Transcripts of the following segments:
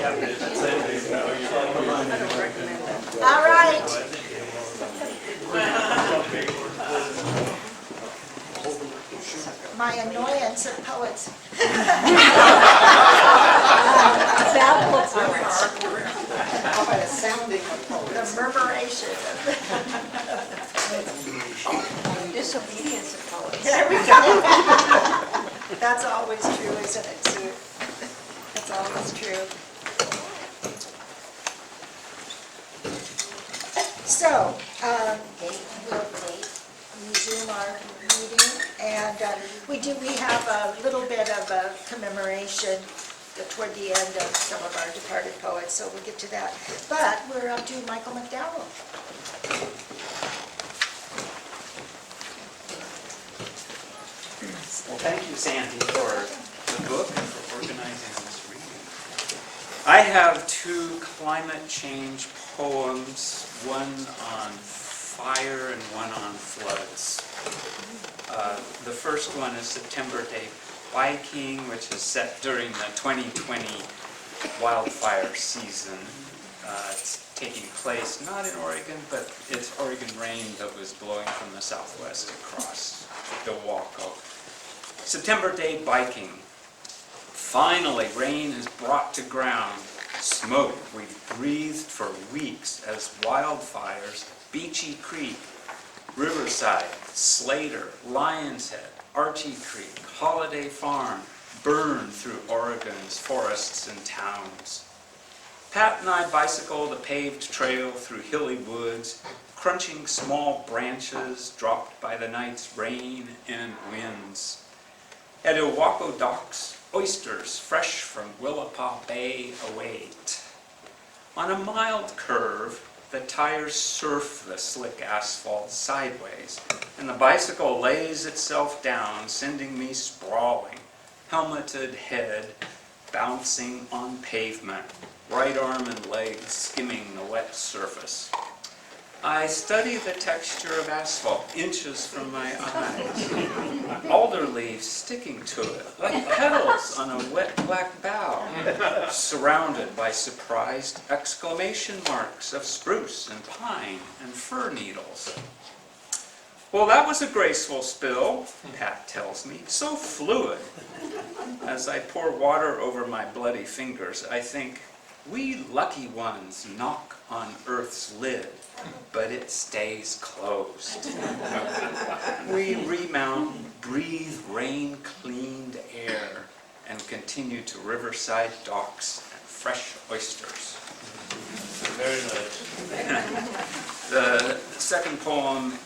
All right. My annoyance of poets. Babble of poets. How about a sounding of poets? The murmuration. Disobedience of poets. There we go. That's always true, isn't it, Sue? That's always true. So, we'll resume our meeting, and we have a little bit of a commemoration toward the end of some of our departed poets, so we'll get to that. But we're up to Michael McDowell. Well, thank you, Sandy, for the book and for organizing this reading. I have two climate change poems, one on fire and one on floods. The first one is September Day Biking, which is set during the 2020 wildfire season. It's taking place not in Oregon, but it's Oregon rain that was blowing from the southwest across Devereaux. September Day Biking. Finally, rain is brought to ground. Smoke we've breathed for weeks as wildfires, Beachy Creek, Riverside, Slater, Lions Head, Archie Creek, Holiday Farm burn through Oregon's forests and towns. Pat and I bicycled a paved trail through hilly woods, crunching small branches dropped by the night's rain and winds. At Ilwaco docks, oysters fresh from Willapa Bay await. On a mild curve, the tires surf the slick asphalt sideways, and the bicycle lays itself down, sending me sprawling, helmeted head bouncing on pavement, right arm and legs skimming the wet surface. I study the texture of asphalt inches from my eyes, alder leaves sticking to it, like petals on a wet black bough, surrounded by surprised exclamation marks of spruce and pine and fir needles. Well, that was a graceful spill, Pat tells me, so fluid. As I pour water over my bloody fingers, I think, we lucky ones knock on Earth's lid, but it stays closed. We remount, breathe rain-cleaned air, and continue to riverside docks and fresh oysters. Very nice. The second poem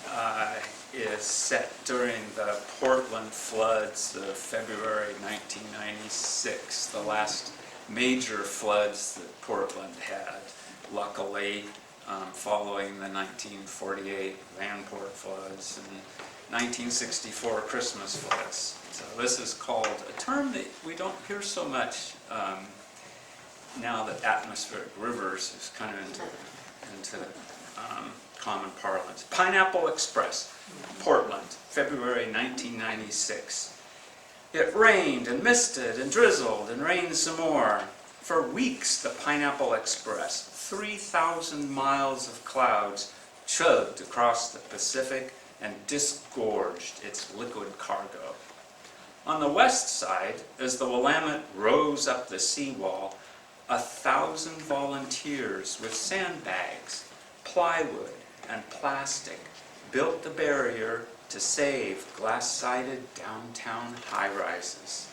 is set during the Portland floods of February 1996, the last major floods that Portland had, luckily, following the 1948 Vanport floods and 1964 Christmas floods. So this is called a term that we don't hear so much now that atmospheric rivers is kind of into common parlance. Pineapple Express, Portland, February 1996. It rained and misted and drizzled and rained some more. For weeks, the Pineapple Express, 3,000 miles of clouds, chugged across the Pacific and disgorged its liquid cargo. On the west side, as the Willamette rose up the seawall, 1,000 volunteers with sandbags, plywood, and plastic built the barrier to save glass-sided downtown high-rises.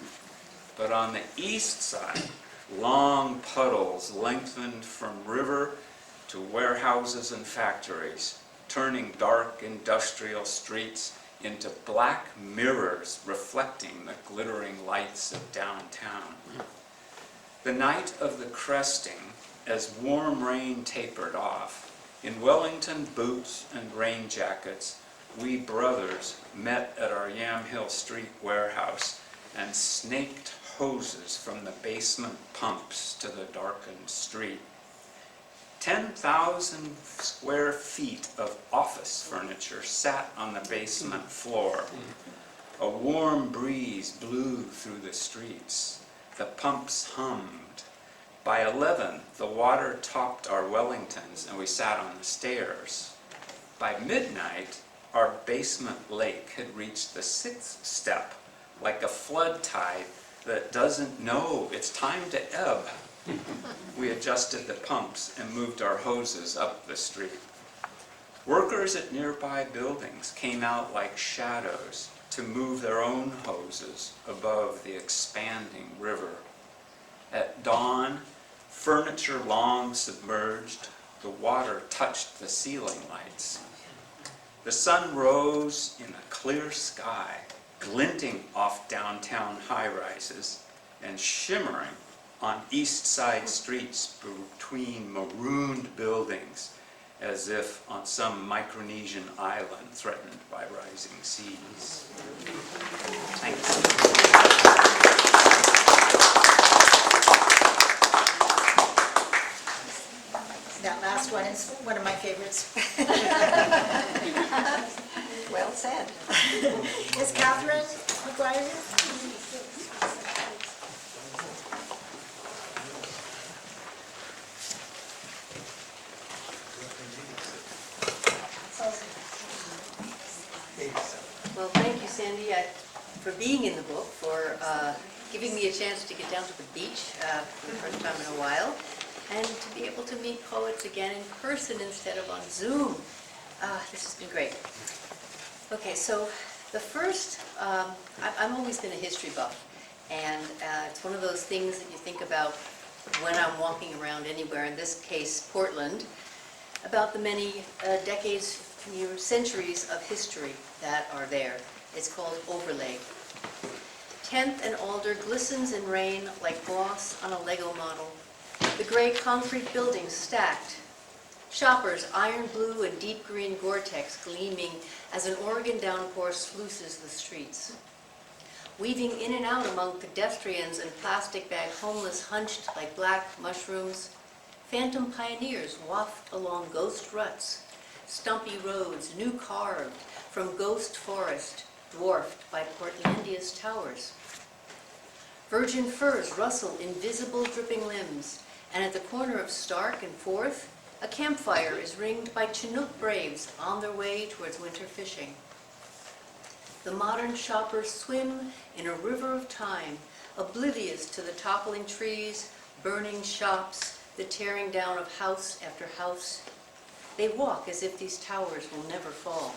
But on the east side, long puddles lengthened from river to warehouses and factories, turning dark industrial streets into black mirrors reflecting the glittering lights of downtown. The night of the cresting, as warm rain tapered off, in Wellington boots and rain jackets, we brothers met at our Yamhill Street warehouse and snaked hoses from the basement pumps to the darkened street. 10,000 square feet of office furniture sat on the basement floor. A warm breeze blew through the streets. The pumps hummed. By 11, the water topped our Wellingtons and we sat on the stairs. By midnight, our basement lake had reached the 6th step, like a flood tide that doesn't know it's time to ebb. We adjusted the pumps and moved our hoses up the street. Workers at nearby buildings came out like shadows to move their own hoses above the expanding river. At dawn, furniture long submerged, the water touched the ceiling lights. The sun rose in a clear sky, glinting off downtown high-rises and shimmering on east side streets between marooned buildings, as if on some Micronesian island threatened by rising seas. Thanks. That last one is one of my favorites. Well said. Is Catherine McGuire here? Well, thank you, Sandy, for being in the book, for giving me a chance to get down to the beach for the first time in a while, and to be able to meet poets again in person instead of on Zoom. This has been great. Okay, so the first, I've always been a history buff, and it's one of those things that you think about when I'm walking around anywhere, in this case, Portland, about the many decades, centuries of history that are there. It's called overlay. 10th and Alder glistens in rain like gloss on a Lego model. The gray concrete buildings stacked. Shoppers, iron blue and deep green Gore-Tex gleaming as an Oregon downpour sluices the streets. Weaving in and out among pedestrians and plastic bag homeless hunched like black mushrooms, phantom pioneers waft along ghost ruts, stumpy roads, new carved from ghost forest, dwarfed by Portlandia's towers. Virgin firs rustle invisible dripping limbs, and at the corner of Starck and 4th, a campfire is ringed by Chinook braves on their way towards winter fishing. The modern shoppers swim in a river of time, oblivious to the toppling trees, burning shops, the tearing down of house after house. They walk as if these towers will never fall.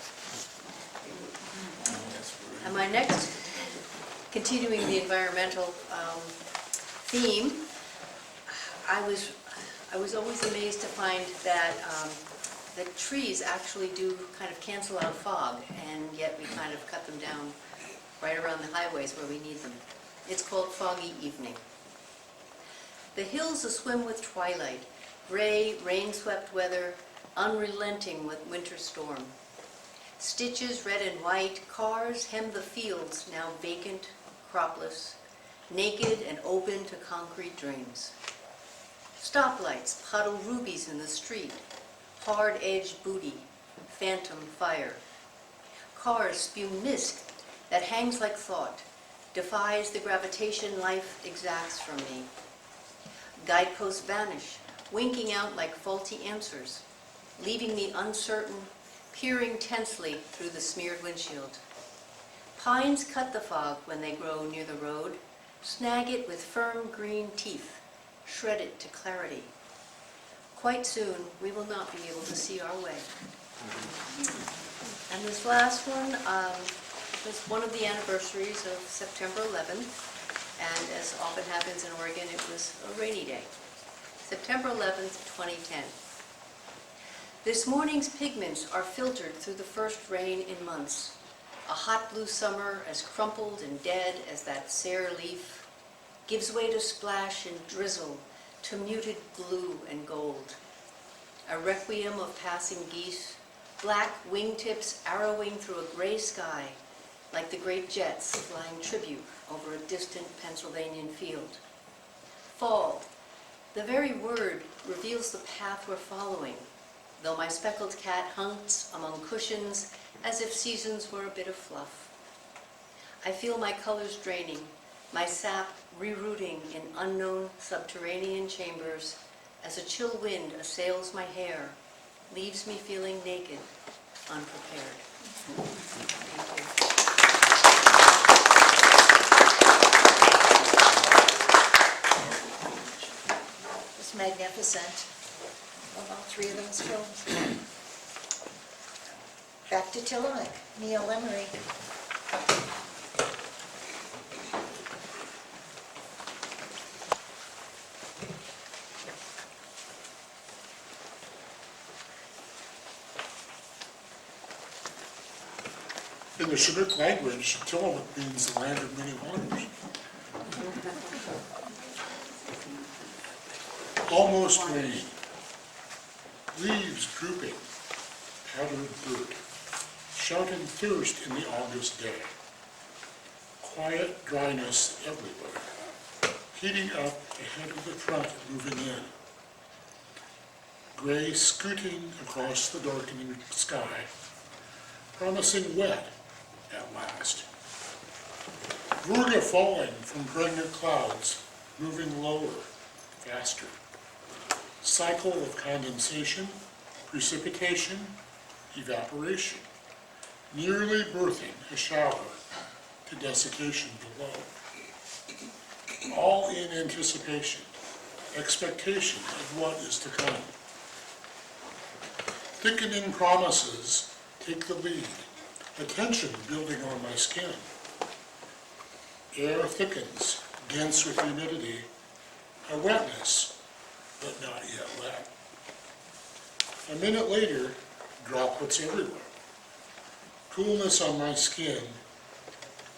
And my next, continuing the environmental theme, I was always amazed to find that that trees actually do kind of cancel out fog, and yet we kind of cut them down right around the highways where we need them. It's called Foggy Evening. The hills aswim with twilight, gray, rain-swept weather, unrelenting with winter storm. Stitches red and white, cars hem the fields, now vacant, cropless, naked and open to concrete dreams. Stoplights puddle rubies in the street, hard-edged booty, phantom fire. Cars spew mist that hangs like thought, defies the gravitation life exacts from me. Guideposts vanish, winking out like faulty answers, leaving me uncertain, peering tensely through the smeared windshield. Pines cut the fog when they grow near the road, snag it with firm green teeth, shred it to clarity. Quite soon, we will not be able to see our way. And this last one was one of the anniversaries of September 11th, and as often happens in Oregon, it was a rainy day. September 11th, 2010. This morning's pigments are filtered through the first rain in months. A hot blue summer as crumpled and dead as that sere leaf gives way to splash and drizzle, to muted blue and gold. A requiem of passing geese, black wingtips arrowing through a gray sky, like the great jets flying tribute over a distant Pennsylvanian field. Fall, the very word reveals the path we're following, though my speckled cat hunts among cushions as if seasons were a bit of fluff. I feel my colors draining, my sap rerouting in unknown subterranean chambers as a chill wind assails my hair, leaves me feeling naked, unprepared. Thank you. It's magnificent, of all three of those films. Back to Tillamook, Neal Lemery. In the Chinook language, Tillamook means the land of many waters. Almost rain. Leaves drooping, powdered dirt, shouting thirst in the August day. Quiet dryness everywhere, heating up ahead of the truck moving in. Gray scooting across the darkening sky, promising wet at last. Virga falling from pregnant clouds, moving lower, faster. Cycle of condensation, precipitation, evaporation, nearly birthing a shower to desiccation below. All in anticipation, expectation of what is to come. Thickening promises take the lead, attention building on my skin. Air thickens, dense with humidity, a wetness, but not yet wet. A minute later, droplets everywhere. Coolness on my skin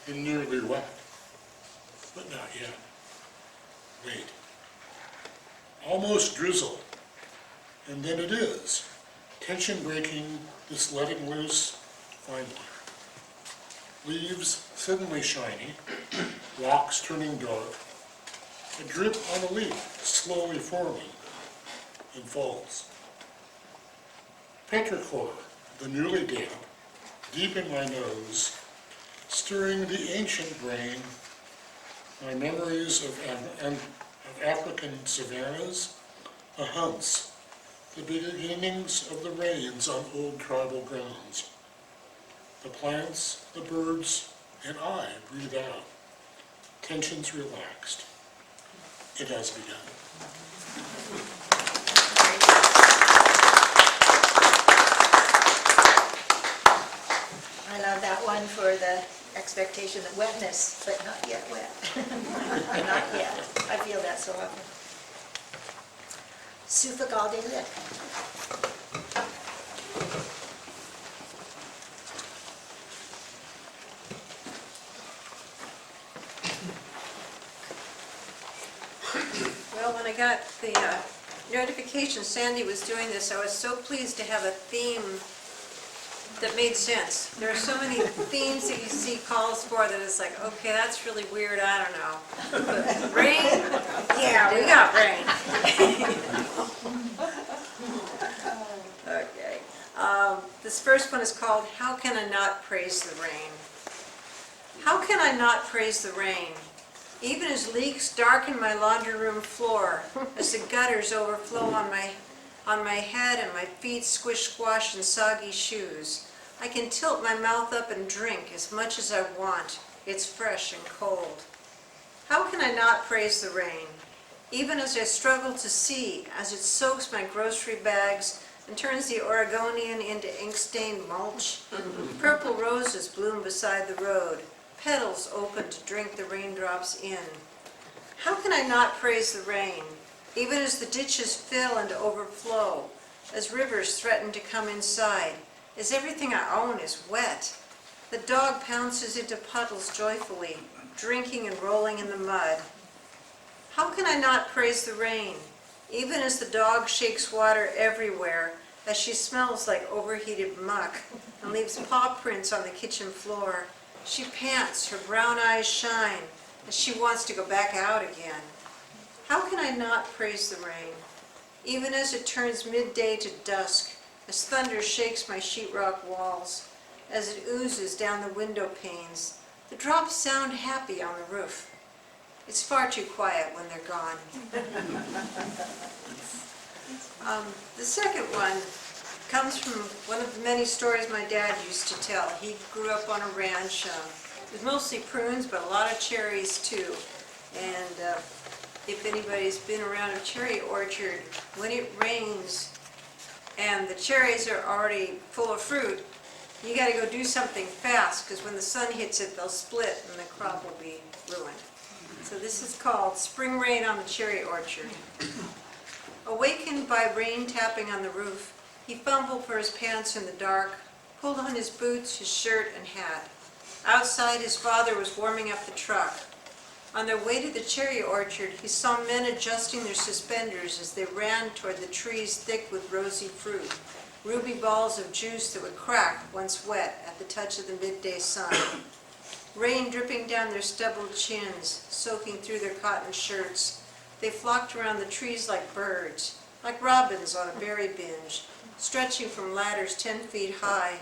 and nearly wet, but not yet. Wait. Almost drizzle, and then it is. Tension breaking, this letting loose, finally. Leaves suddenly shiny, rocks turning dark, a drip on a leaf slowly forming, and falls. Petrichor, the newly damp, deep in my nose, stirring the ancient brain, my memories of African savannas, a hunts, the beginnings of the rains on old tribal grounds. The plants, the birds, and I breathe out. Tensions relaxed. It has begun. I love that one for the expectation of wetness, but not yet wet. Not yet. I feel that so often. Fagalde Lick. Well, when I got the notification Sandy was doing this, I was so pleased to have a theme that made sense. There are so many themes that you see calls for that it's like, okay, that's really weird, I don't know. But rain? Yeah, we got rain. Okay. This first one is called, How Can I Not Praise the Rain? How can I not praise the rain? Even as leaks darken my laundry room floor, as the gutters overflow on my head and my feet squish squash in soggy shoes, I can tilt my mouth up and drink as much as I want. It's fresh and cold. How can I not praise the rain? Even as I struggle to see, as it soaks my grocery bags and turns the Oregonian into ink-stained mulch. Purple roses bloom beside the road, petals open to drink the raindrops in. How can I not praise the rain, even as the ditches fill and overflow, as rivers threaten to come inside, as everything I own is wet? The dog pounces into puddles joyfully, drinking and rolling in the mud. How can I not praise the rain, even as the dog shakes water everywhere, as she smells like overheated muck and leaves paw prints on the kitchen floor? She pants, her brown eyes shine, as she wants to go back out again. How can I not praise the rain, even as it turns midday to dusk, as thunder shakes my sheetrock walls, as it oozes down the window panes? The drops sound happy on the roof. It's far too quiet when they're gone. The second one comes from one of the many stories my dad used to tell. He grew up on a ranch with mostly prunes, but a lot of cherries too. And if anybody's been around a cherry orchard, when it rains and the cherries are already full of fruit, you got to go do something fast, because when the sun hits it, they'll split and the crop will be ruined. So this is called Spring Rain on the Cherry Orchard. Awakened by rain tapping on the roof, he fumbled for his pants in the dark, pulled on his boots, his shirt, and hat. Outside, his father was warming up the truck. On their way to the cherry orchard, he saw men adjusting their suspenders as they ran toward the trees thick with rosy fruit, ruby balls of juice that would crack once wet at the touch of the midday sun. Rain dripping down their stubbled chins, soaking through their cotton shirts. They flocked around the trees like birds, like robins on a berry binge, stretching from ladders 10 feet high,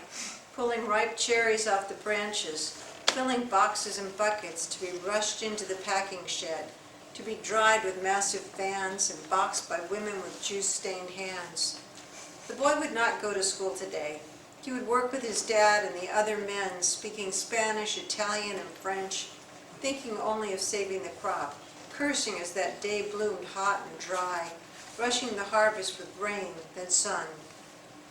pulling ripe cherries off the branches, filling boxes and buckets to be rushed into the packing shed, to be dried with massive fans and boxed by women with juice-stained hands. The boy would not go to school today. He would work with his dad and the other men, speaking Spanish, Italian, and French, thinking only of saving the crop, cursing as that day bloomed hot and dry, rushing the harvest with rain, then sun.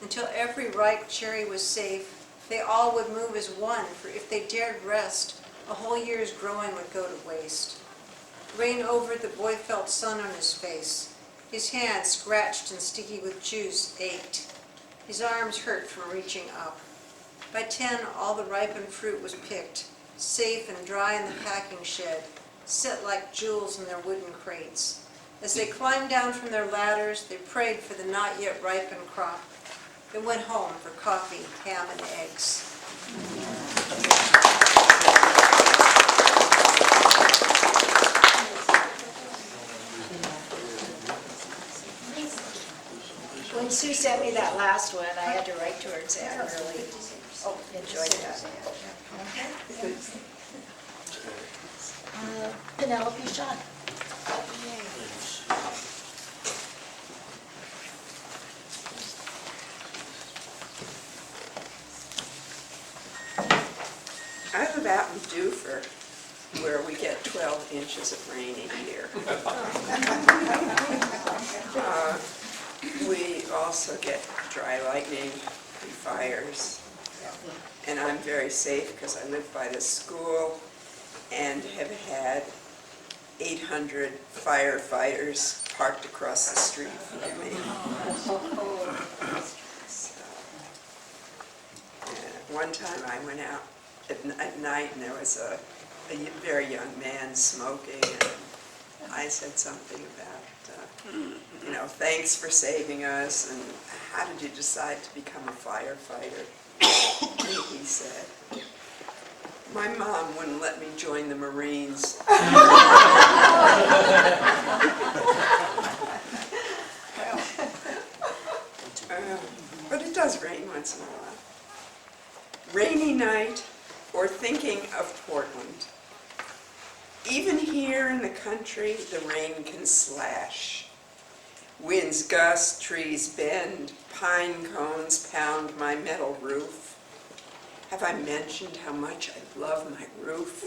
Until every ripe cherry was safe, they all would move as one, for if they dared rest, a whole year's growing would go to waste. Rain over, the boy felt sun on his face. His hands, scratched and sticky with juice, ached. His arms hurt from reaching up. By 10, all the ripened fruit was picked, safe and dry in the packing shed, set like jewels in their wooden crates. As they climbed down from their ladders, they prayed for the not yet ripened crop. They went home for coffee, ham, and eggs. When Sue sent me that last one, I had to write to her and say I really enjoyed that. Penelope, Schott. I live out in Duffer, where we get 12 inches of rain a year. We also get dry lightning and fires. And I'm very safe because I live by the school and have had 800 firefighters parked across the street from me. One time I went out at night and there was a very young man smoking, and I said something about, thanks for saving us, and how did you decide to become a firefighter? And he said, my mom wouldn't let me join the Marines. But it does rain once in a while. Rainy night, or thinking of Portland. Even here in the country, the rain can slash. Winds gust, trees bend, pine cones pound my metal roof. Have I mentioned how much I love my roof?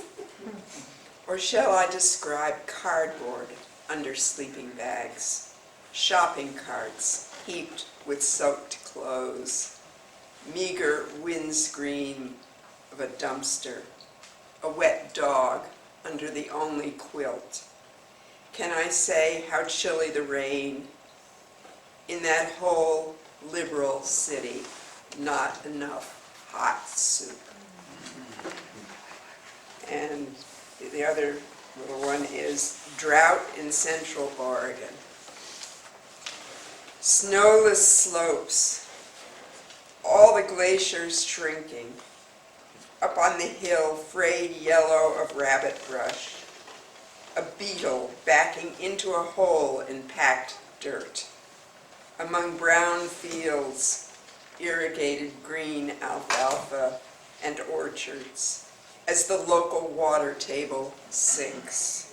Or shall I describe cardboard under sleeping bags, shopping carts heaped with soaked clothes, meager windscreen of a dumpster, a wet dog under the only quilt? Can I say how chilly the rain in that whole liberal city? Not enough hot soup. And the other little one is drought in Central Oregon. Snowless slopes, all the glaciers shrinking. Up on the hill, frayed yellow of rabbit brush. A beetle backing into a hole in packed dirt. Among brown fields, irrigated green alfalfa and orchards, as the local water table sinks.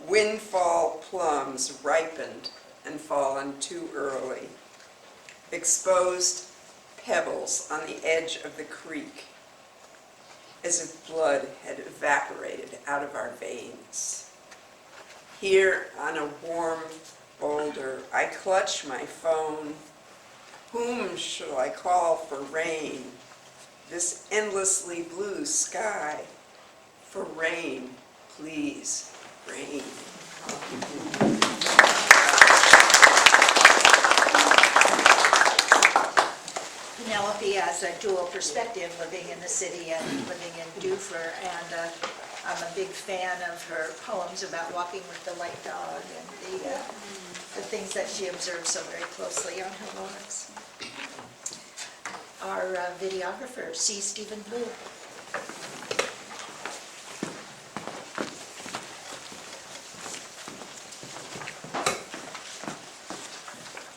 Windfall plums ripened and fallen too early. Exposed pebbles on the edge of the creek, as if blood had evaporated out of our veins. Here on a warm boulder, I clutch my phone. Whom shall I call for rain? This endlessly blue sky. For rain, please, rain. Penelope has a dual perspective, living in the city and living in Duffer, and I'm a big fan of her poems about walking with the light dog and the things that she observes so very closely on her walks. Our videographer, C. Stephen Blue.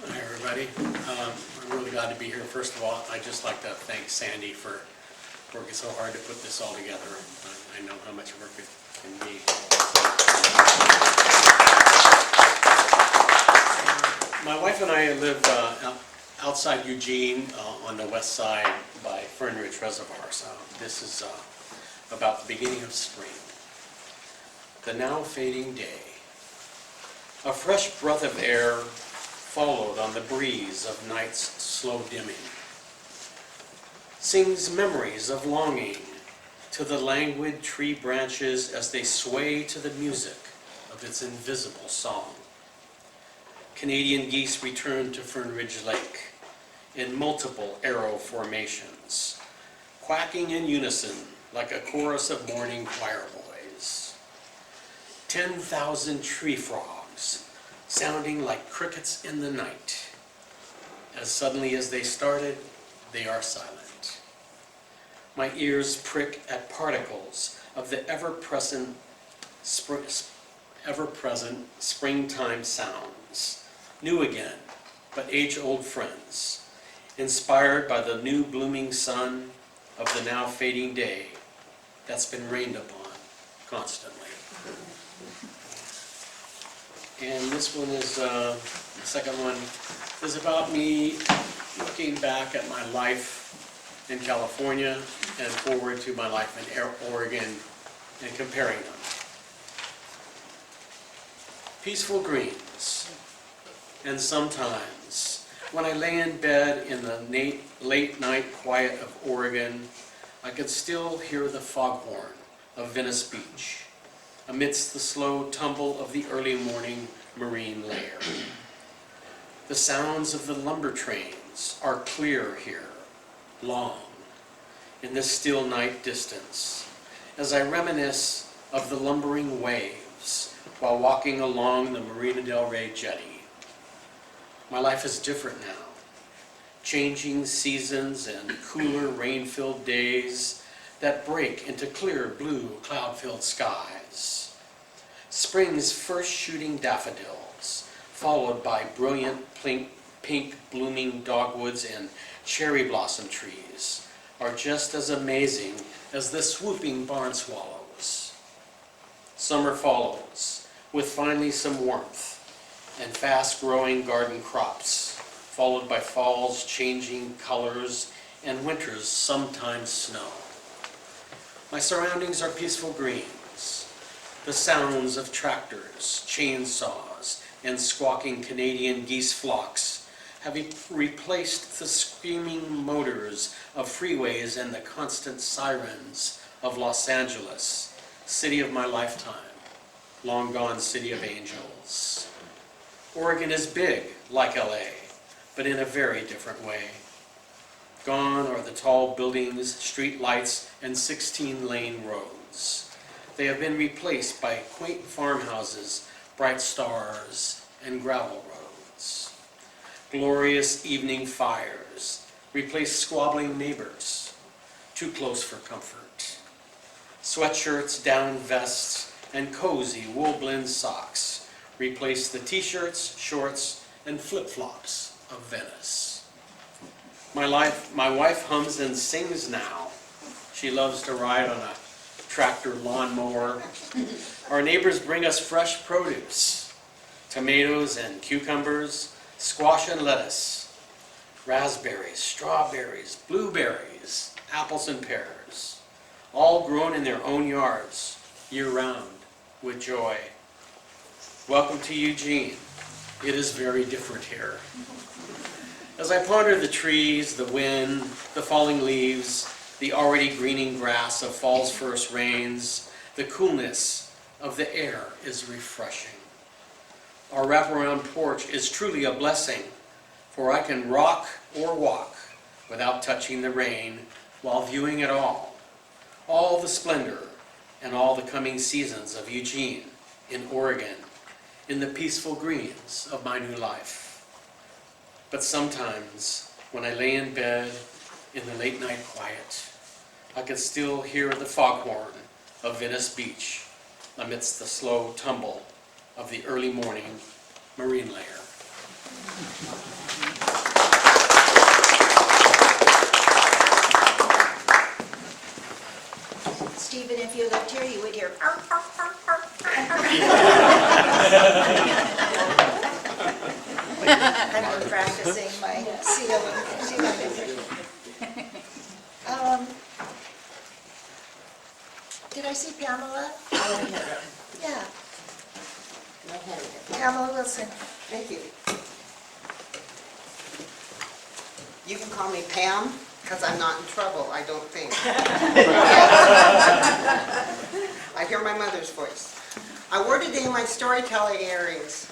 Hi, everybody. I'm really glad to be here. First of all, I'd just like to thank Sandy for working so hard to put this all together. I know how much work it can be. My wife and I live outside Eugene on the west side by Fern Ridge Reservoir. So this is about the beginning of spring. The now fading day. A fresh breath of air followed on the breeze of night's slow dimming. Sings memories of longing to the languid tree branches as they sway to the music of its invisible song. Canadian geese return to Fern Ridge Lake in multiple arrow formations, quacking in unison like a chorus of morning choir boys. 10,000 tree frogs sounding like crickets in the night. As suddenly as they started, they are silent. My ears prick at particles of the ever-present springtime sounds, new again, but age-old friends, inspired by the new blooming sun of the now fading day that's been rained upon constantly. And this one is, the second one, is about me looking back at my life in California and forward to my life in Oregon and comparing them. Peaceful greens, and sometimes when I lay in bed in the late night quiet of Oregon, I could still hear the foghorn of Venice Beach amidst the slow tumble of the early morning marine layer. The sounds of the lumber trains are clear here, long, in this still night distance, as I reminisce of the lumbering waves while walking along the Marina del Rey jetty. My life is different now. Changing seasons and cooler rain-filled days that break into clear blue cloud-filled skies. Spring's first shooting daffodils, followed by brilliant pink blooming dogwoods and cherry blossom trees, are just as amazing as the swooping barn swallows. Summer follows, with finally some warmth and fast-growing garden crops, followed by fall's changing colors and winter's sometimes snow. My surroundings are peaceful greens. The sounds of tractors, chainsaws, and squawking Canadian geese flocks have replaced the screaming motors of freeways and the constant sirens of Los Angeles, city of my lifetime, long gone city of angels. Oregon is big, like LA, but in a very different way. Gone are the tall buildings, street lights, and 16-lane roads. They have been replaced by quaint farmhouses, bright stars, and gravel roads. Glorious evening fires replace squabbling neighbors, too close for comfort. Sweatshirts, down vests, and cozy wool blend socks replace the t-shirts, shorts, and flip-flops of Venice. My wife hums and sings now. She loves to ride on a tractor lawnmower. Our neighbors bring us fresh produce, tomatoes and cucumbers, squash and lettuce, raspberries, strawberries, blueberries, apples and pears, all grown in their own yards, year-round, with joy. Welcome to Eugene. It is very different here. As I ponder the trees, the wind, the falling leaves, the already greening grass of fall's first rains, the coolness of the air is refreshing. Our wraparound porch is truly a blessing, for I can rock or walk without touching the rain while viewing it all the splendor and all the coming seasons of Eugene in Oregon, in the peaceful greens of my new life. But sometimes, when I lay in bed in the late night quiet, I can still hear the foghorn of Venice Beach amidst the slow tumble of the early morning marine layer. Stephen, if you lived here, you would hear. I've been practicing my seal. Did I see Pamela? Yeah. Pamela Wilson. Thank you. You can call me Pam, because I'm not in trouble, I don't think. I hear my mother's voice. I wore today my storytelling earrings,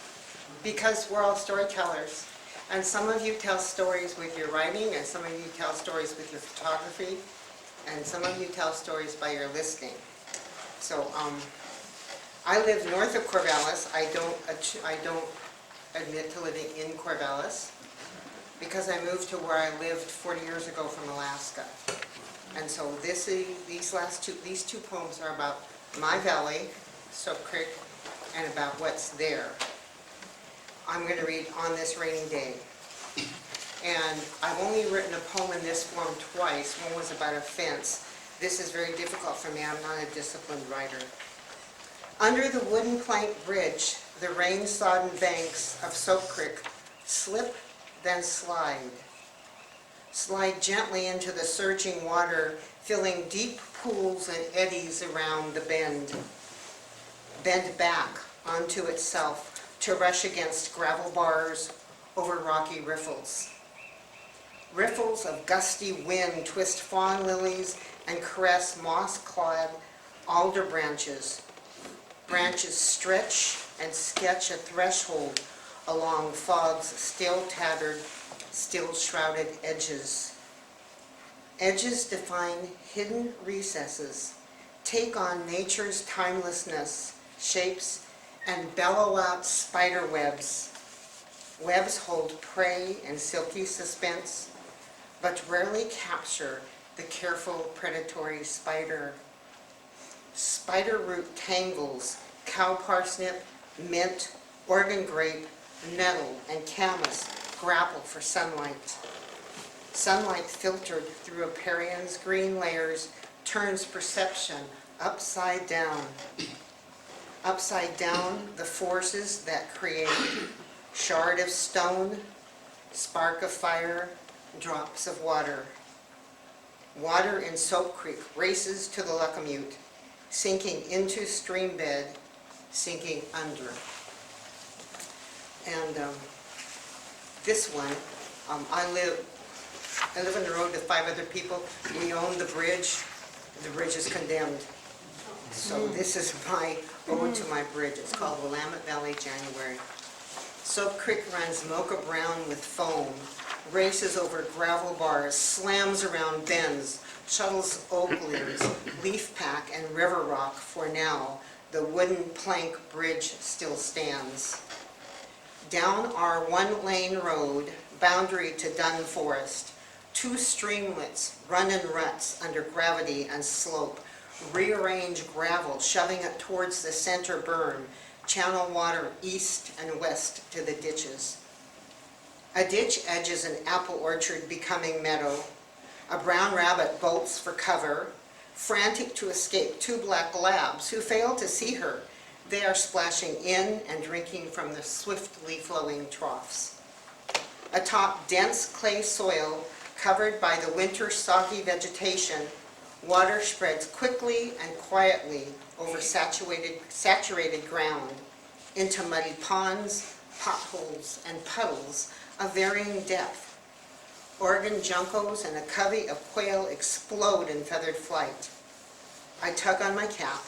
because we're all storytellers. And some of you tell stories with your writing, and some of you tell stories with your photography, and some of you tell stories by your listening. So, I live north of Corvallis. I don't admit to living in Corvallis because I moved to where I lived 40 years ago from Alaska. And so these two poems are about my valley, Soap Creek, and about what's there. I'm going to read On This Rainy Day. And I've only written a poem in this form twice. One was about a fence. This is very difficult for me. I'm not a disciplined writer. Under the wooden plank bridge, the rain-sodden banks of Soap Creek slip, then slide. Slide gently into the surging water, filling deep pools and eddies around the bend. Bend back onto itself to rush against gravel bars over rocky riffles. Riffles of gusty wind twist fawn lilies and caress moss-clad alder branches. Branches stretch and sketch a threshold along fog's still tattered, still shrouded edges. Edges define hidden recesses, take on nature's timelessness, shapes, and bellow out spider webs. Webs hold prey in silky suspense, but rarely capture the careful predatory spider. Spider root tangles, cow parsnip, mint, Oregon grape, nettle, and camas grapple for sunlight. Sunlight filtered through Aperion's green layers turns perception upside down. Upside down, the forces that create shard of stone, spark of fire, drops of water. Water in Soap Creek races to the Luckamute, sinking into stream bed, sinking under. And this one, I live on the road with 5 other people. We own the bridge. The bridge is condemned. So this is my ode to my bridge. It's called Willamette Valley, January. Soap Creek runs mocha brown with foam, races over gravel bars, slams around bends, shuttles oak limbs, leaf pack, and river rock. For now, the wooden plank bridge still stands. Down our one-lane road, boundary to Dun Forest, 2 streamlets run in ruts under gravity and slope, rearrange gravel, shoving it towards the center burn, channel water east and west to the ditches. A ditch edges an apple orchard becoming meadow. A brown rabbit bolts for cover. frantic to escape two black labs who fail to see her. They are splashing in and drinking from the swiftly flowing troughs. Atop dense clay soil covered by the winter soggy vegetation, water spreads quickly and quietly over saturated ground into muddy ponds, potholes, and puddles of varying depth. Oregon juncos and a covey of quail explode in feathered flight. I tug on my cap,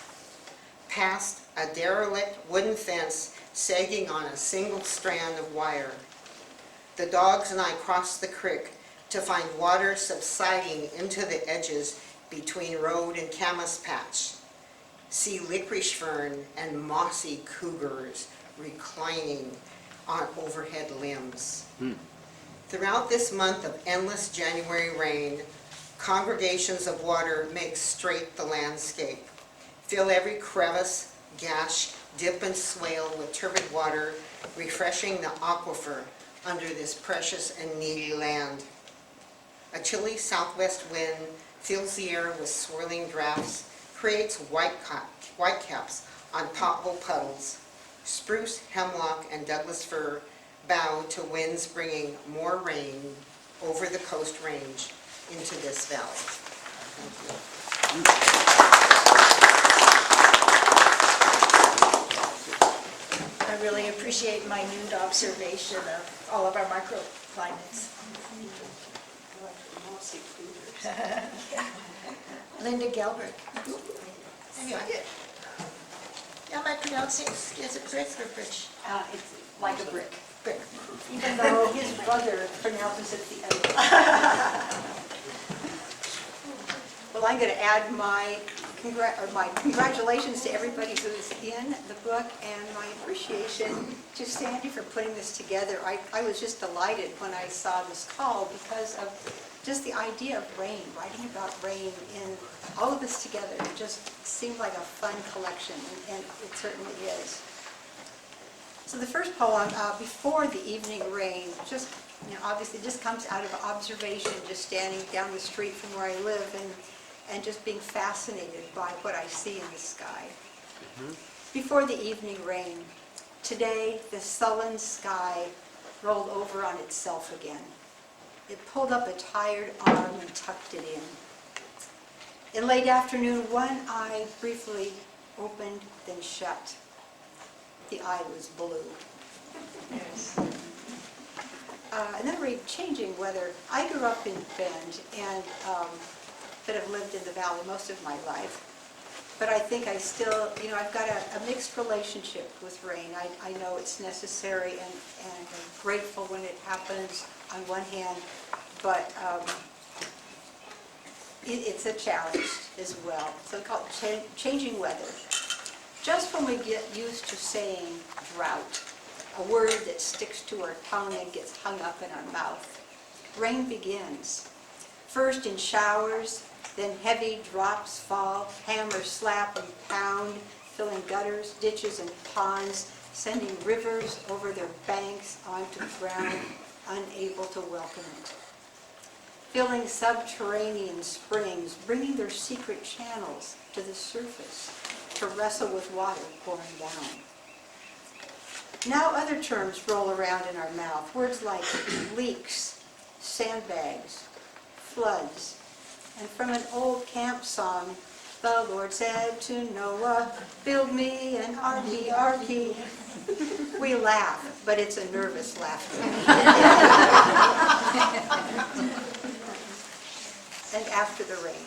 past a derelict wooden fence sagging on a single strand of wire. The dogs and I cross the creek to find water subsiding into the edges between road and camas patch. See licorice fern and mossy cougars reclining on overhead limbs. Throughout this month of endless January rain, congregations of water make straight the landscape. Fill every crevice, gash, dip and swale with turbid water, refreshing the aquifer under this precious and needy land. A chilly southwest wind fills the air with swirling drafts, creates whitecaps on pothole puddles. Spruce, hemlock, and Douglas fir bow to winds bringing more rain over the coast range into this valley. Thank you. I really appreciate minute observation of all of our microclimates. Linda Gelbrich. Anyway. Am I pronouncing, is it brick or bridge? It's like a brick, Brick. even though his brother pronounces it the other way. Well, I'm going to add my congratulations to everybody who's in the book and my appreciation to Sandy for putting this together. I was just delighted when I saw this call because of just the idea of rain, writing about rain in all of this together. It just seemed like a fun collection, and it certainly is. So the first poem, Before the Evening Rain, just, obviously just comes out of observation, just standing down the street from where I live and just being fascinated by what I see in the sky. Before the evening rain, today the sullen sky rolled over on itself again. It pulled up a tired arm and tucked it in. In late afternoon, one eye briefly opened, then shut. The eye was blue. Yes. And then we're changing weather. I grew up in Bend, and but have lived in the valley most of my life. But I think I still, I've got a mixed relationship with rain. I know it's necessary and I'm grateful when it happens on one hand, but it's a challenge as well. So we call it changing weather. Just when we get used to saying drought, a word that sticks to our tongue and gets hung up in our mouth, rain begins. First in showers, then heavy drops fall, hammer, slap, and pound, filling gutters, ditches, and ponds, sending rivers over their banks onto the ground, unable to welcome it. Filling subterranean springs, bringing their secret channels to the surface to wrestle with water pouring down. Now other terms roll around in our mouth, words like leaks, sandbags, floods, and from an old camp song, the Lord said to Noah, build me an arky. We laugh, but it's a nervous laughter. And after the rain.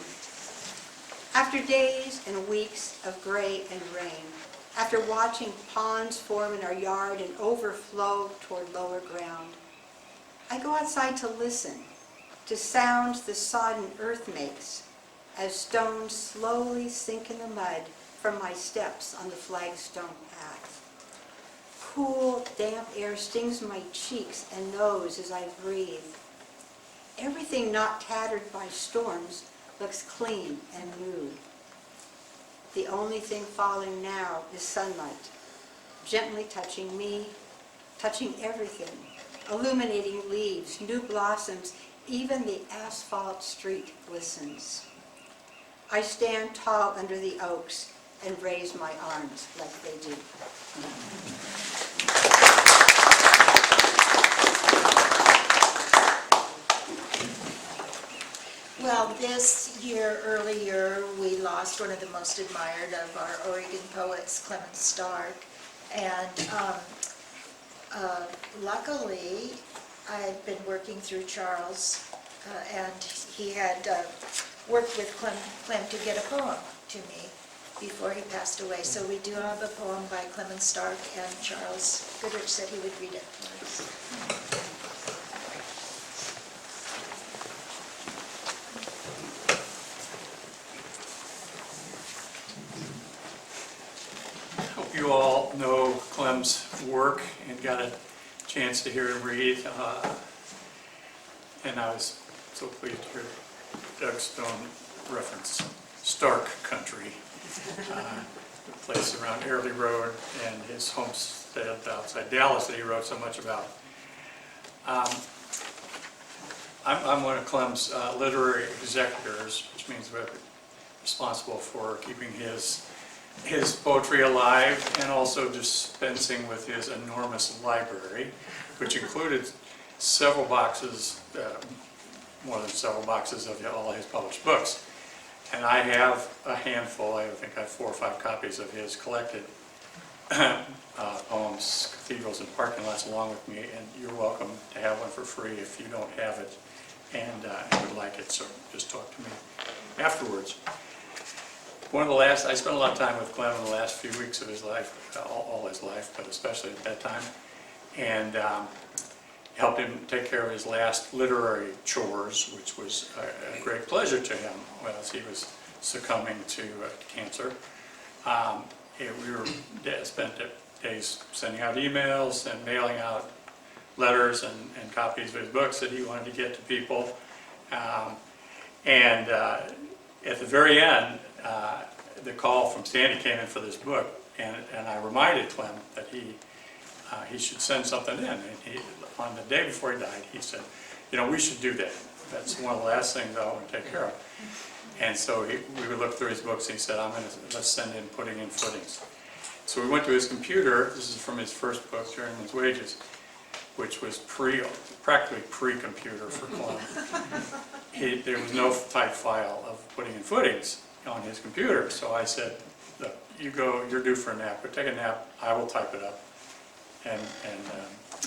After days and weeks of gray and rain, after watching ponds form in our yard and overflow toward lower ground, I go outside to listen to sounds the sodden earth makes as stones slowly sink in the mud from my steps on the flagstone path. Cool, damp air stings my cheeks and nose as I breathe. Everything not tattered by storms looks clean and new. The only thing falling now is sunlight, gently touching me, touching everything, illuminating leaves, new blossoms, even the asphalt street glistens. I stand tall under the oaks and raise my arms like they do. Well, this year, earlier, we lost one of the most admired of our Oregon poets, Clemens Starck. And luckily, I had been working through Charles, and he had worked with Clem to get a poem to me before he passed away. So we do have a poem by Clemens Starck, and Charles Goodrich said he would read it for us. You all know Clem's work and got a chance to hear him read. And I was so pleased to hear Doug Stone reference Stark Country, the place around Airlie Road and his homestead outside Dallas that he wrote so much about. I'm one of Clem's literary executors, which means we're responsible for keeping his poetry alive and also dispensing with his enormous library, which included several boxes, more than several boxes of all his published books. And I have a handful, I think I have 4 or 5 copies of his collected poems, Cathedrals and Parking Lots, along with me, and you're welcome to have one for free if you don't have it and would like it, so just talk to me afterwards. I spent a lot of time with Clem in the last few weeks of his life, all his life, but especially at that time, and helped him take care of his last literary chores, which was a great pleasure to him as he was succumbing to cancer. We spent days sending out emails and mailing out letters and copies of his books that he wanted to get to people. And at the very end, the call from Sandy came in for this book, and I reminded Clem that he should send something in. And on the day before he died, he said, you know, we should do that. That's one of the last things I want to take care of. And so we would look through his books, and he said, let's send in Putting in Footings. So we went to his computer. This is from his first book, Journeyman's Wages, which was practically pre-computer for Clem. There was no type file of Putting in Footings on his computer. So I said, look, you're due for a nap, but take a nap, I will type it up and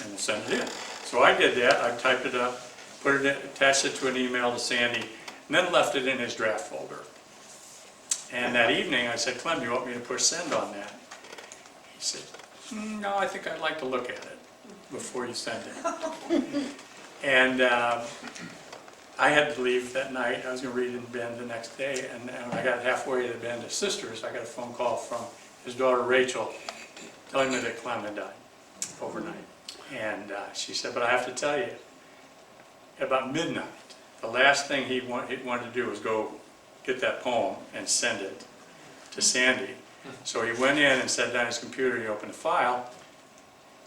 we'll send it in. So I did that, I typed it up, attached it to an email to Sandy, and then left it in his draft folder. And that evening I said, Clem, do you want me to push send on that? He said, no, I think I'd like to look at it before you send it. And I had to leave that night. I was going to read it in Bend the next day, and when I got halfway to Bend to Sisters, I got a phone call from his daughter Rachel telling me that Clem had died overnight. And she said, but I have to tell you, about midnight, the last thing he wanted to do was go get that poem and send it to Sandy. So he went in and sat down at his computer, he opened the file,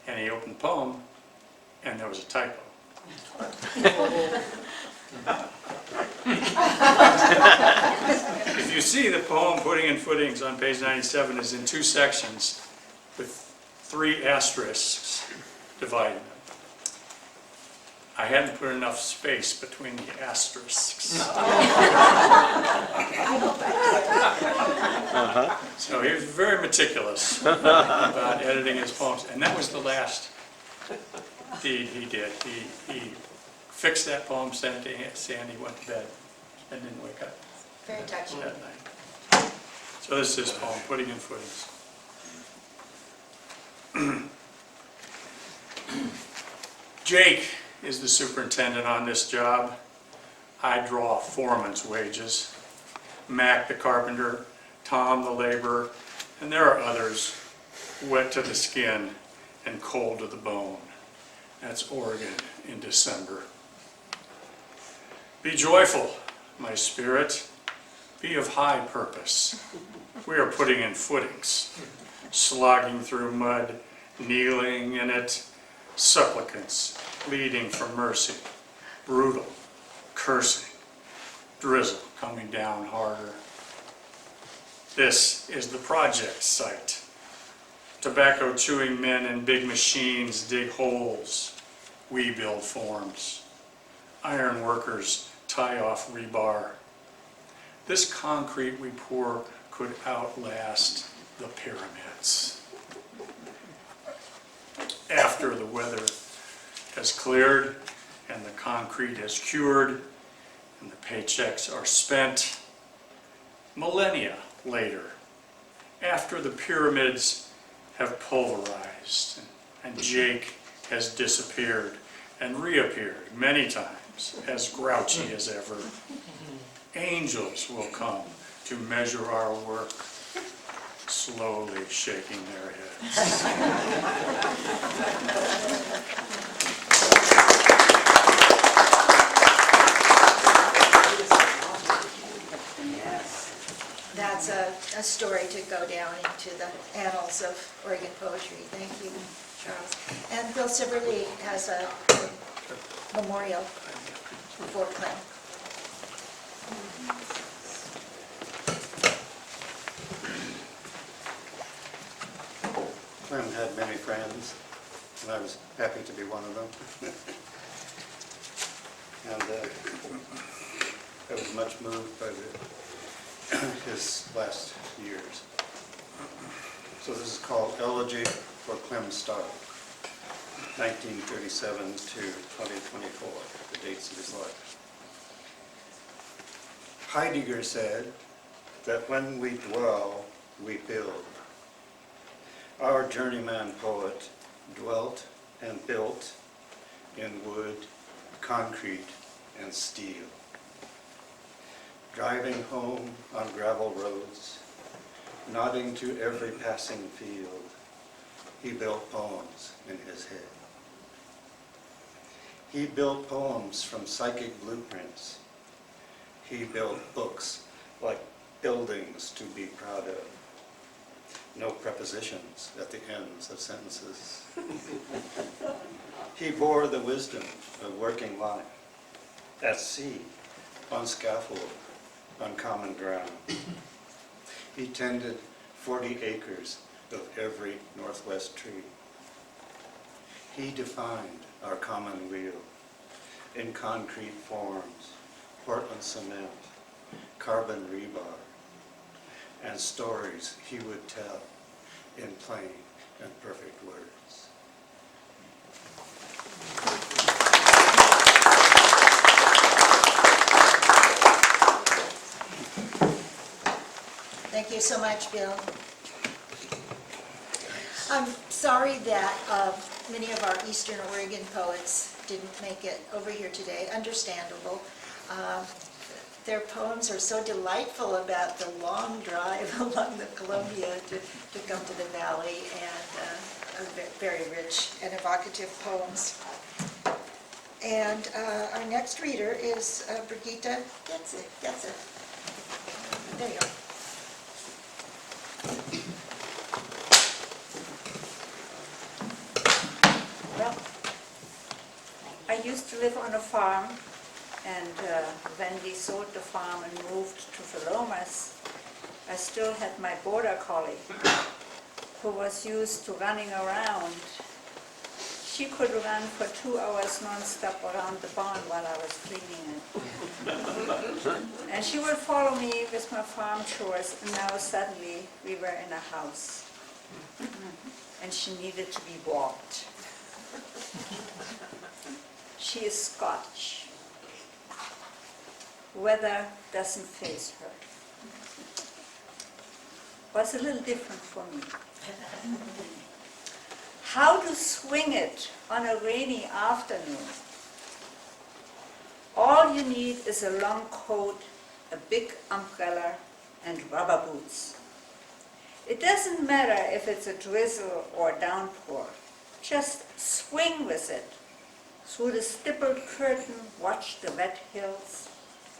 and he opened the poem, and there was a typo. If you see the poem Putting in Footings on page 97 is in 2 sections with 3 asterisks dividing them. I hadn't put enough space between the asterisks. So he was very meticulous about editing his poems, and that was the last deed he did. He fixed that poem, sent it to Sandy, went to bed, and didn't wake up Very touching. that night. So this is his poem, Putting in Footings. Jake is the superintendent on this job. I draw foreman's wages. Mac the carpenter, Tom the laborer, and there are others wet to the skin and cold to the bone. That's Oregon in December. Be joyful, my spirit. Be of high purpose. We are putting in footings, slogging through mud, kneeling in it, supplicants, pleading for mercy, brutal, cursing, drizzle coming down harder, This is the project site. Tobacco chewing men and big machines dig holes. We build forms. Iron workers tie off rebar. This concrete we pour could outlast the pyramids. After the weather has cleared and the concrete has cured and the paychecks are spent, millennia later, after the pyramids have pulverized and Jake has disappeared and reappeared many times, as grouchy as ever, angels will come to measure our work, slowly shaking their heads. That's a story to go down into the annals of Oregon poetry. Thank you, Charles. And Bill Siverly has a memorial for Clem. Clem had many friends, and I was happy to be one of them. And I was much moved by his last years. So this is called Elegy for Clemens Starck, 1937 to 2024, the dates of his life. Heidegger said that when we dwell, we build. Our journeyman poet dwelt and built in wood, concrete, and steel. Driving home on gravel roads, nodding to every passing field, he built poems in his head. He built poems from psychic blueprints. He built books like buildings to be proud of. No prepositions at the ends of sentences. He bore the wisdom of working life, at sea, on scaffold, on common ground. He tended 40 acres of every northwest tree. He defined our common wheel in concrete forms, Portland cement, carbon rebar, and stories he would tell in plain and perfect words. Thank you so much, Bill. I'm sorry that many of our Eastern Oregon poets didn't make it over here today. Understandable. Their poems are so delightful about the long drive along the Columbia to come to the valley, and very rich and evocative poems. And our next reader is Brigitte Getze. There you go. Well, I used to live on a farm, and when we sold the farm and moved to Philomas, I still had my border collie, who was used to running around. She could run for 2 hours non-stop around the barn while I was cleaning it. And she would follow me with my farm chores, and now suddenly we were in a house. And she needed to be walked. She is Scottish. Weather doesn't faze her. Was a little different for me. How to swing it on a rainy afternoon. All you need is a long coat, a big umbrella, and rubber boots. It doesn't matter if it's a drizzle or downpour. Just swing with it. Through the stippled curtain, watch the wet hills,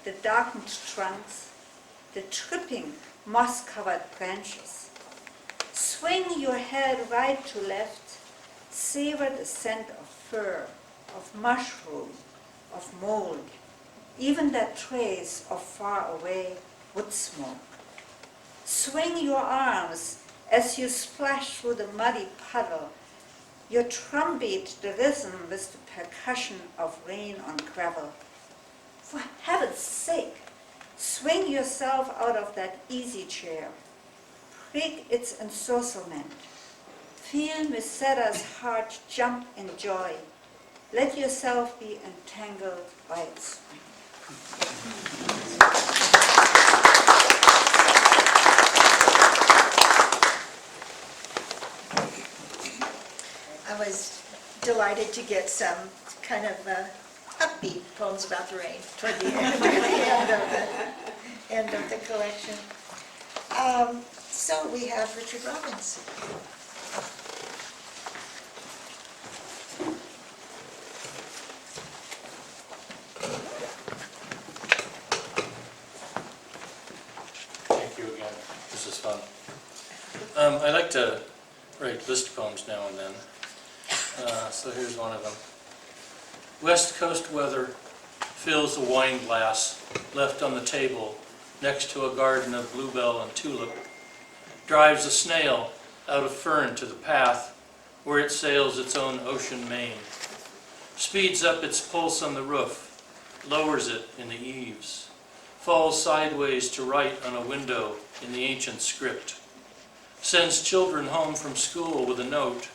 the darkened trunks, the tripping moss-covered branches. Swing your head right to left, savor the scent of fir, of mushroom, of mold, even that trace of far away wood smoke. Swing your arms as you splash through the muddy puddle. You drumbeat the rhythm with the percussion of rain on gravel. For heaven's sake, swing yourself out of that easy chair. Prick its ensorcement. Feel Meseda's heart jump in joy. Let yourself be entangled by its swing. I was delighted to get some kind of upbeat poems about the rain toward the end of the collection. So we have Richard Robbins. Thank you again. This is fun. I like to write list poems now and then. So here's one of them. West Coast weather fills a wine glass left on the table next to a garden of bluebell and tulip, drives a snail out of fern to the path where it sails its own ocean main, speeds up its pulse on the roof, lowers it in the eaves, falls sideways to write on a window in the ancient script, sends children home from school with a note,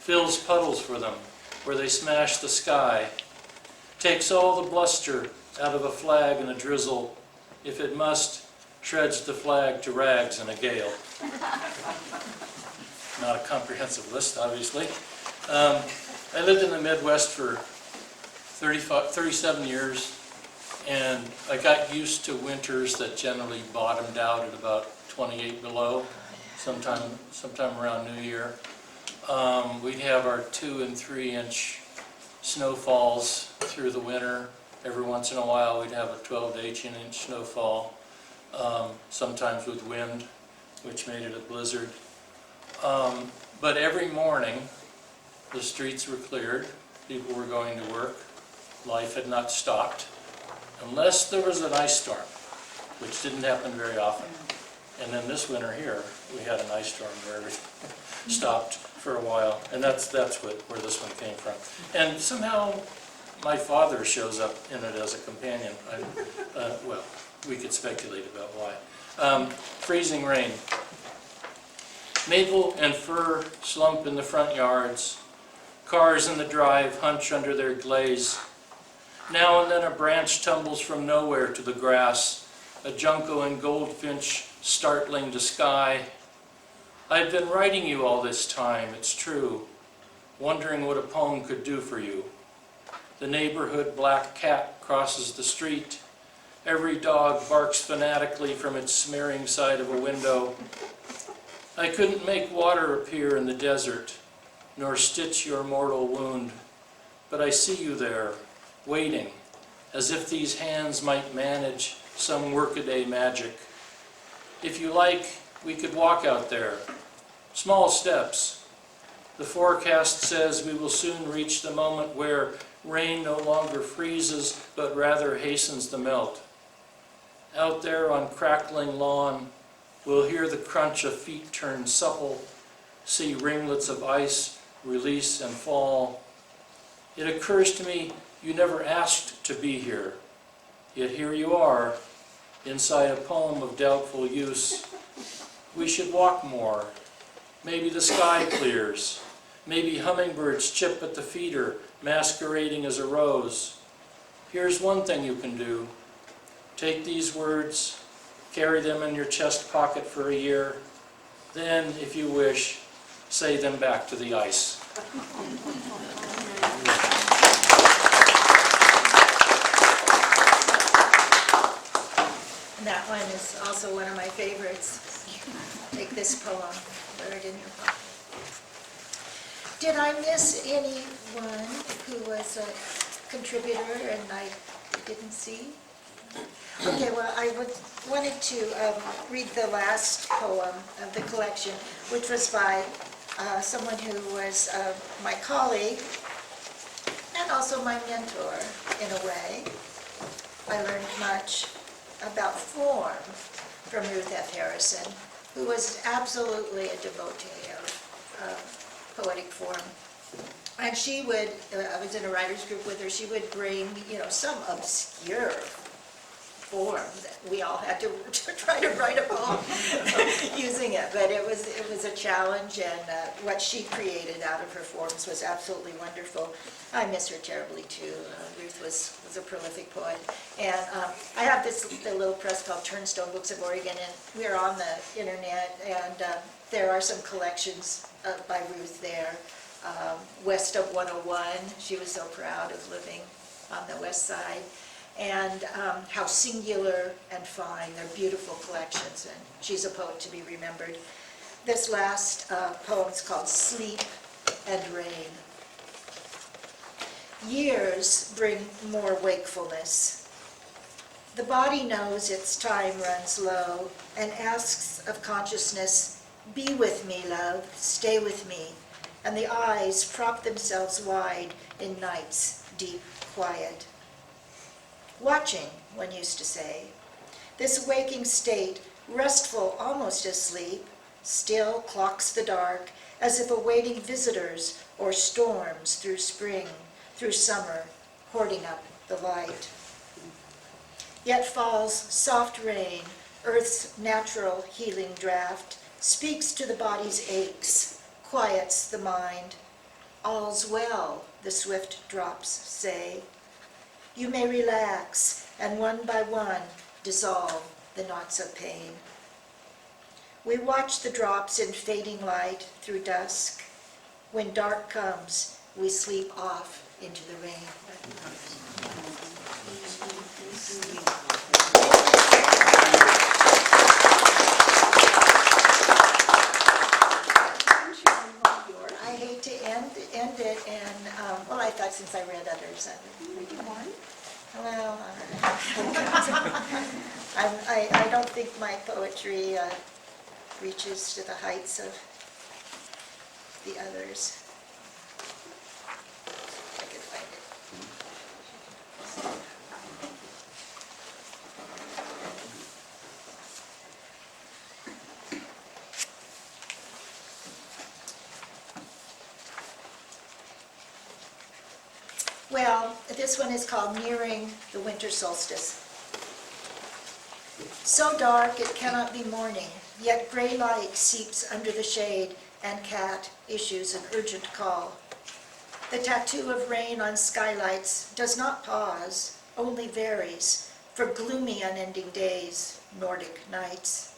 fills puddles for them where they smash the sky, takes all the bluster out of a flag in a drizzle, if it must, shreds the flag to rags in a gale. Not a comprehensive list, obviously. I lived in the Midwest for 37 years, and I got used to winters that generally bottomed out at about 28 below, sometime around New Year. We'd have our 2 and 3 inch snowfalls through the winter. Every once in a while we'd have a 12 to 18 inch snowfall, sometimes with wind, which made it a blizzard. But every morning the streets were cleared, people were going to work, life had not stopped, unless there was an ice storm, which didn't happen very often. And then this winter here, we had an ice storm where everything stopped for a while, and that's where this one came from. And somehow my father shows up in it as a companion. Well, we could speculate about why. Freezing rain. Maple and fir slump in the front yards. Cars in the drive hunch under their glaze. Now and then a branch tumbles from nowhere to the grass, a junco and goldfinch startling to sky. I've been writing you all this time, it's true, wondering what a poem could do for you. The neighborhood black cat crosses the street. Every dog barks fanatically from its smearing side of a window. I couldn't make water appear in the desert, nor stitch your mortal wound, but I see you there, waiting, as if these hands might manage some workaday magic. If you like, we could walk out there. Small steps. The forecast says we will soon reach the moment where rain no longer freezes, but rather hastens the melt. Out there on crackling lawn, we'll hear the crunch of feet turn supple, see ringlets of ice release and fall. It occurs to me you never asked to be here, yet here you are, inside a poem of doubtful use. We should walk more. Maybe the sky clears. Maybe hummingbirds chip at the feeder, masquerading as a rose. Here's one thing you can do. Take these words, carry them in your chest pocket for a year, then, if you wish, say them back to the ice. And that one is also one of my favorites. Take this poem, wear it in your pocket. Did I miss anyone who was a contributor and I didn't see? Okay, well, I wanted to read the last poem of the collection, which was by someone who was my colleague and also my mentor, in a way. I learned much about form from Ruth F. Harrison. who was absolutely a devotee of poetic form. And she would, I was in a writer's group with her, she would bring, some obscure form that we all had to try to write a poem using it. But it was a challenge, and what she created out of her forms was absolutely wonderful. I miss her terribly too. Ruth was a prolific poet. And I have the little press called Turnstone Books of Oregon, and we're on the internet, and there are some collections by Ruth there. West of 101, she was so proud of living on the west side. And How Singular and Fine, they're beautiful collections, and she's a poet to be remembered. This last poem is called Sleep and Rain. Years bring more wakefulness. The body knows its time runs low and asks of consciousness, be with me, love, stay with me. And the eyes prop themselves wide in night's deep quiet. Watching, one used to say. This waking state, restful almost as sleep, still clocks the dark as if awaiting visitors or storms through spring, through summer, hoarding up the light. Yet falls soft rain, earth's natural healing draft, speaks to the body's aches, quiets the mind. All's well, the swift drops say. You may relax, and one by one dissolve the knots of pain. We watch the drops in fading light through dusk. When dark comes, we sleep off into the rain. I hate to end it, and I thought since I read others, I would read one. Well, I don't think my poetry reaches to the heights of the others. If I could find it. Well, this one is called Nearing the Winter Solstice. So dark it cannot be morning, yet gray light seeps under the shade, and cat issues an urgent call. The tattoo of rain on skylights does not pause, only varies, for gloomy unending days, Nordic nights.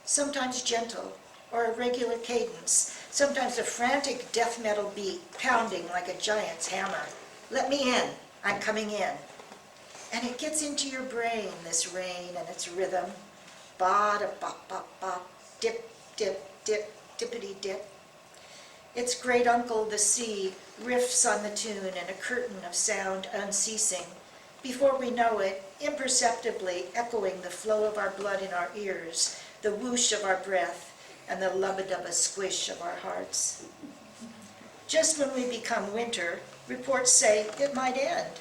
Sometimes gentle, or a regular cadence, sometimes a frantic death metal beat, pounding like a giant's hammer. Let me in, I'm coming in. And it gets into your brain, this rain and its rhythm. Ba-da-bop-bop-bop, dip, dip, dip, dippity-dip. Its great uncle, the sea, riffs on the tune in a curtain of sound unceasing. Before we know it, imperceptibly echoing the flow of our blood in our ears, the whoosh of our breath, and the lubba-dubba squish of our hearts. Just when we become winter, reports say it might end.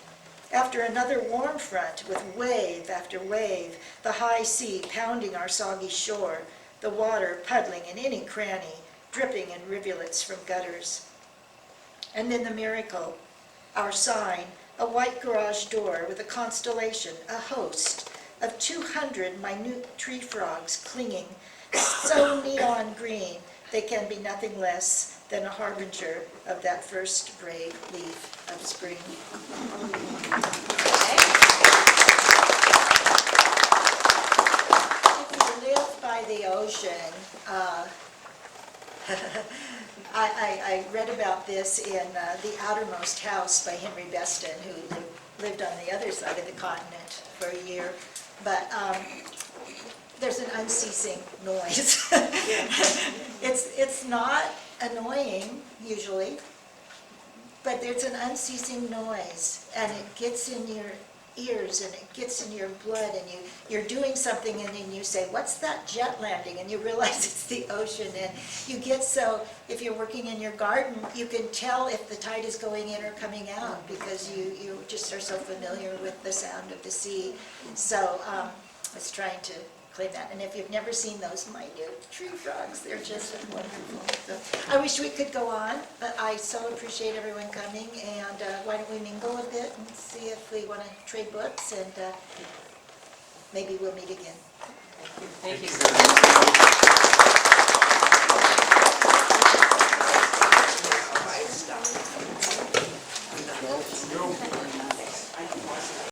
After another warm front with wave after wave, the high sea pounding our soggy shore, the water puddling in any cranny, dripping in rivulets from gutters. And then the miracle, our sign, a white garage door with a constellation, a host of 200 minute tree frogs clinging, so neon green they can be nothing less than a harbinger of that first brave leaf of spring. If you live by the ocean, I read about this in The Outermost House by Henry Beston, who lived on the other side of the continent for a year. But there's an unceasing noise. It's not annoying, usually, but there's an unceasing noise, and it gets in your ears, and it gets in your blood, and you're doing something, and then you say, what's that jet landing? And you realize it's the ocean, and you get so, if you're working in your garden, you can tell if the tide is going in or coming out, because you just are so familiar with the sound of the sea. So I was trying to claim that. And if you've never seen those minute tree frogs, they're just wonderful. So I wish we could go on, but I so appreciate everyone coming, and why don't we mingle a bit and see if we want to trade books, and maybe we'll meet again. Thank you. Bye, stop.